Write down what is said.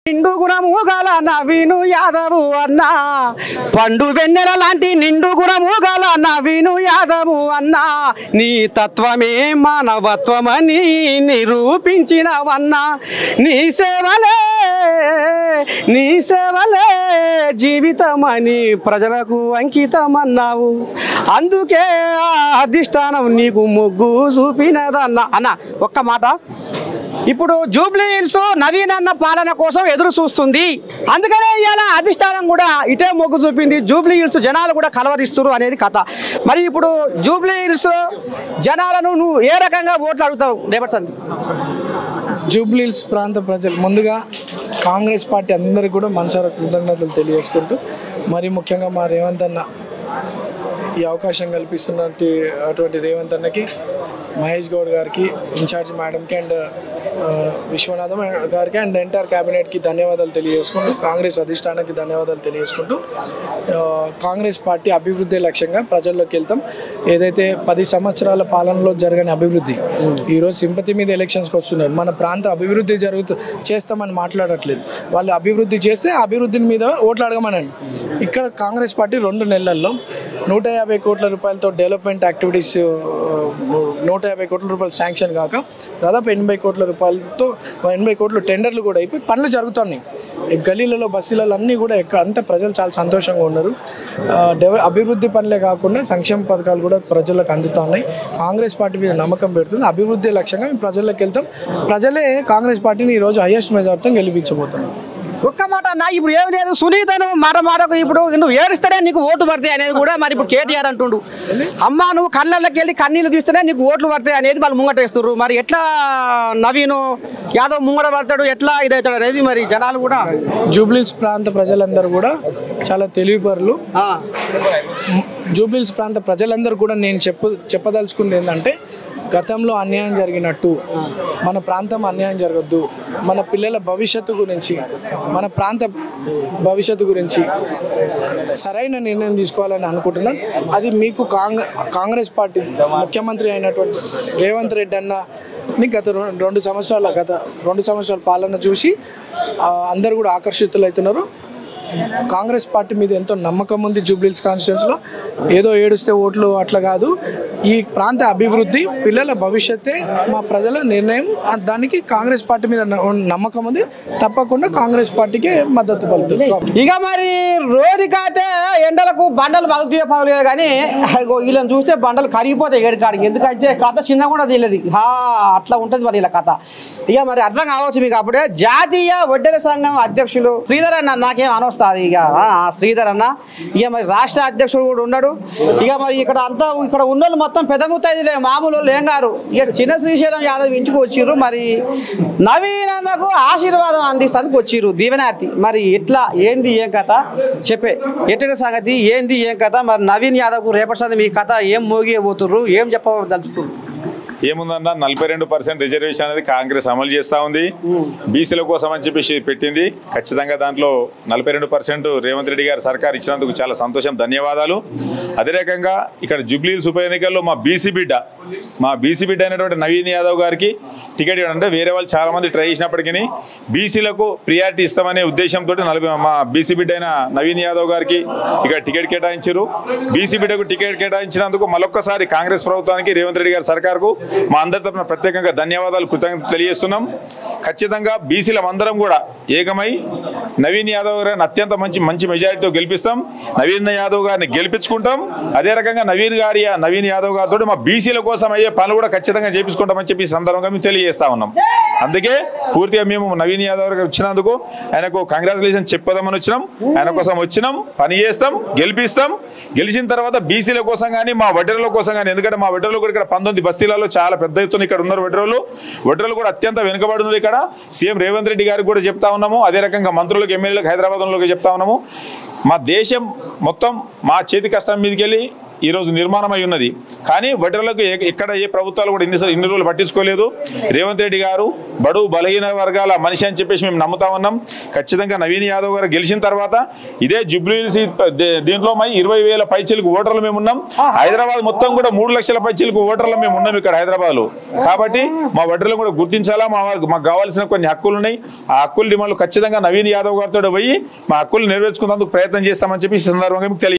నిండు గుణము గల నవీను యాదవు అన్న పండు వెన్నెల లాంటి నిండు గుణము గల నవీను యాదవు అన్న నీ తత్వమే మానవత్వమని నిరూపించినవన్నా నీ సేవలే జీవితమని ప్రజలకు అంకితమన్నావు అందుకే అధిష్టానం నీకు మొగ్గు చూపినదన్న అన్న ఒక్క మాట ఇప్పుడు జూబ్లీ హిల్స్ నవీన్ అన్న పాలన కోసం ఎదురు చూస్తుంది అందుకనే ఇవాళ అధిష్టానం కూడా ఇటే మొగ్గు చూపింది జూబ్లీ హిల్స్ జనాలు కూడా కలవరిస్తున్నారు అనేది కథ మరి ఇప్పుడు జూబ్లీ హిల్స్ జనాలను నువ్వు ఏ రకంగా ఓట్లు అడుగుతావు రేపటి జూబ్లీ హిల్స్ ప్రాంత ప్రజలు ముందుగా కాంగ్రెస్ పార్టీ అందరికీ కూడా మనసారా కృతజ్ఞతలు తెలియజేసుకుంటూ మరి ముఖ్యంగా మా రేవంత్ అన్న ఈ అవకాశం కల్పిస్తున్నటువంటి రేవంత్ అన్నకి మహేష్ గౌడ్ గారికి ఇన్ఛార్జ్ మేడంకి అండ్ విశ్వనాథం గారికి అండ్ ఎంటైర్ క్యాబినెట్కి ధన్యవాదాలు తెలియజేసుకుంటూ కాంగ్రెస్ అధిష్టానానికి ధన్యవాదాలు తెలియజేసుకుంటూ కాంగ్రెస్ పార్టీ అభివృద్ధి లక్ష్యంగా ప్రజల్లోకి వెళ్తాం ఏదైతే 10 సంవత్సరాల పాలనలో జరగని అభివృద్ధి ఈరోజు సింపతి మీద ఎలక్షన్స్కి వస్తున్నారు మన ప్రాంత అభివృద్ధి చేస్తామని మాట్లాడట్లేదు వాళ్ళు అభివృద్ధి చేస్తే అభివృద్ధిని మీద ఓట్లు అడగమనండి ఇక్కడ కాంగ్రెస్ పార్టీ 2 నెలల్లో 150 కోట్ల రూపాయలతో డెవలప్మెంట్ యాక్టివిటీస్ 150 కోట్ల రూపాయలు శాంక్షన్ కాక దాదాపు 80 కోట్ల రూపాయలతో 80 కోట్ల టెండర్లు కూడా అయిపోయి పనులు జరుగుతున్నాయి గల్లీలలో బస్సులలో అన్నీ కూడా ఎక్కడ అంతా ప్రజలు చాలా సంతోషంగా ఉన్నారు అభివృద్ధి పనులే కాకుండా సంక్షేమ పథకాలు కూడా ప్రజలకు అందుతున్నాయి కాంగ్రెస్ పార్టీ మీద నమ్మకం పెడుతుంది అభివృద్ధి లక్ష్యంగా మేము ప్రజల్లోకి వెళ్తాం ప్రజలే కాంగ్రెస్ పార్టీని ఈరోజు హైయెస్ట్ మెజార్టీతో గెలిపించబోతున్నారు ఒక్క మాట అన్న ఇప్పుడు ఏమి లేదు సునీతను మాటకు ఇప్పుడు నువ్వు ఏడుస్తేనే నీకు ఓటు పడతాయి అనేది కూడా మరి ఇప్పుడు కేటీఆర్ అంటుండు అమ్మ నువ్వు కళ్ళకి వెళ్ళి కన్నీళ్ళు తీస్తేనే నీకు ఓట్లు పడతాయి అనేది వాళ్ళు ముంగట వేస్తున్నారు మరి ఎట్లా నవీను యాదవ్ ముంగట పడతాడు ఎట్లా ఇదవుతాడు అనేది మరి జనాలు కూడా జూబ్లీ హిల్స్ ప్రాంత ప్రజలందరూ కూడా చాలా తెలివిపరులు జూబ్లీ హిల్స్ ప్రాంత ప్రజలందరూ కూడా నేను చెప్పదలుచుకుంది ఏంటంటే గతంలో అన్యాయం జరిగినట్టు మన ప్రాంతం అన్యాయం జరగద్దు మన పిల్లల భవిష్యత్తు గురించి మన ప్రాంత భవిష్యత్తు గురించి సరైన నిర్ణయం తీసుకోవాలని అనుకుంటున్నాను అది మీకు కాంగ్రెస్ పార్టీ ముఖ్యమంత్రి అయినటువంటి రేవంత్ రెడ్డి అన్నని గత 2 సంవత్సరాల పాలన చూసి అందరూ కూడా ఆకర్షితులవుతున్నారు కాంగ్రెస్ పార్టీ మీద ఎంతో నమ్మకం ఉంది జూబ్లీ హిల్స్ కాన్స్టిట్యుయెన్సీలో ఏదో ఏడుస్తే ఓట్లు అట్లా కాదు ఈ ప్రాంత అభివృద్ధి పిల్లల భవిష్యత్తే మా ప్రజల నిర్ణయం దానికి కాంగ్రెస్ పార్టీ మీద నమ్మకం ఉంది తప్పకుండా కాంగ్రెస్ పార్టీకి మద్దతు పలుకుతుంది ఇక మరి రోడ్డుకైతే ఎండలకు బండలు పగలేదు కానీ వీళ్ళని చూస్తే బండలు కరిగిపోతాయి ఏడుకాడికి ఎందుకంటే కథ చిన్న కూడా తెలియదు అట్లా ఉంటుంది మరి వీళ్ళ కథ ఇక మరి అర్థం కావచ్చు మీకు అప్పుడే జాతీయ వడ్డెర సంఘం అధ్యక్షులు శ్రీధర్ అన్న నాకేం అనవస్తుంది ఇక శ్రీధర్ అన్న ఇక మరి రాష్ట్ర అధ్యక్షుడు కూడా ఉన్నాడు ఇక మరి ఇక్కడ ఉన్న మొత్తం పెద్ద ముత్తైదులే మామూలు ఏం గారు ఇక చిన్న శ్రీశైలం యాదవ్ ఇంటికి వచ్చిర్రు మరి నవీన్ అన్నకు ఆశీర్వాదం అందిస్తానికి వచ్చిర్రు దీవెనార్థి మరి ఎట్లా ఏంది ఏం కథ చెప్పే ఎట్టిన సంగతి ఏంది ఏం కథ మరి నవీన్ యాదవ్కు రేపటి సంగతి మీ కథ ఏం మోగిపోతుర్రు ఏం చెప్పదలుచుకున్నారు ఏముందన్నా 42% రిజర్వేషన్ అనేది కాంగ్రెస్ అమలు చేస్తూ ఉంది బీసీల కోసం అని చెప్పేసి పెట్టింది ఖచ్చితంగా దాంట్లో 42% రేవంత్ రెడ్డి గారు సర్కార్ ఇచ్చినందుకు చాలా సంతోషం ధన్యవాదాలు అదే రకంగా ఇక్కడ జూబ్లీ హిల్స్ ఉప ఎన్నికల్లో మా బీసీ బిడ్డ అయినటువంటి నవీన్ యాదవ్ గారికి టికెట్ ఇవ్వడం వేరే వాళ్ళు చాలా మంది ట్రై చేసినప్పటికీ బీసీలకు ప్రియారిటీ ఇస్తామనే ఉద్దేశంతో మా బీసీ బిడ్డ అయిన నవీన్ యాదవ్ గారికి ఇక్కడ టికెట్ కేటాయించారు బీసీ బిడ్డకు టికెట్ కేటాయించినందుకు మరొక్కసారి కాంగ్రెస్ ప్రభుత్వానికి రేవంత్ రెడ్డి గారి సర్కార్కు మా అందరి తరఫున ప్రత్యేకంగా ధన్యవాదాలు కృతజ్ఞతలు తెలియజేస్తున్నాం ఖచ్చితంగా బీసీల అందరం కూడా ఏకమై నవీన్ యాదవ్ గారిని అత్యంత మంచి మెజారిటీతో గెలిపిస్తాం నవీన్ యాదవ్ గారిని గెలిపించుకుంటాం అదే రకంగా నవీన్ యాదవ్ గారితో మా బీసీల కోసం అయ్యే పనులు కూడా ఖచ్చితంగా చేపించుకుంటామని చెప్పి ఈ సందర్భంగా మేము తెలియజేస్తా ఉన్నాం అందుకే పూర్తిగా మేము నవీన్ యాదవ్ గారు వచ్చినందుకు ఆయనకు కంగ్రాచులేషన్ చెప్పదామని వచ్చినాం ఆయన కోసం వచ్చినాం పని చేస్తాం గెలిపిస్తాం గెలిచిన తర్వాత బీసీల కోసం కానీ మా వడ్డెరల కోసం కానీ ఎందుకంటే మా వడ్డెరలు కూడా ఇక్కడ 19 బస్తీలలో చాలా పెద్ద ఎత్తున ఇక్కడ ఉన్నారు వడ్డెరలు కూడా అత్యంత వెనుకబడి ఉన్నారు ఇక్కడ సీఎం రేవంత్ రెడ్డి గారికి కూడా చెప్తా ఉన్నాము అదే రకంగా మంత్రులకు ఎమ్మెల్యేలకు హైదరాబాద్లోకి చెప్తా ఉన్నాము మా దేశం మొత్తం మా చేతి కష్టం మీదకి వెళ్ళి ఈరోజు నిర్మాణమై ఉన్నది. కానీ వడ్డీలకు ఎక్కడ ఏ ప్రభుత్వాలు కూడా ఇన్ని రోజులు పట్టించుకోలేదు. రేవంత్ రెడ్డి గారు బడుగు బలహీన వర్గాల మనిషి అని చెప్పేసి మేము నమ్ముతా ఉన్నాం. ఖచ్చితంగా నవీన్ యాదవ్ గారు గెలిచిన తర్వాత ఇదే జూబ్లీహిల్స్ దీంట్లో 20,000 పైచీలకు ఓటర్లు మేము ఉన్నాం. హైదరాబాద్ మొత్తం కూడా 3 లక్షల పైచీలకు ఓటర్లు మేము ఉన్నాం ఇక్కడ హైదరాబాద్లో. కాబట్టి మా వడ్డీలను కూడా గుర్తించాలా, మాకు కావాల్సిన కొన్ని హక్కులు ఉన్నాయి. ఆ హక్కుల డిమాండ్లు ఖచ్చితంగా నవీన్ యాదవ్ గారితో పోయి మా హక్కులు నెరవేర్చుకునేందుకు ప్రయత్నం చేస్తామని చెప్పి ఈ సందర్భంగా మీకు తెలియదు.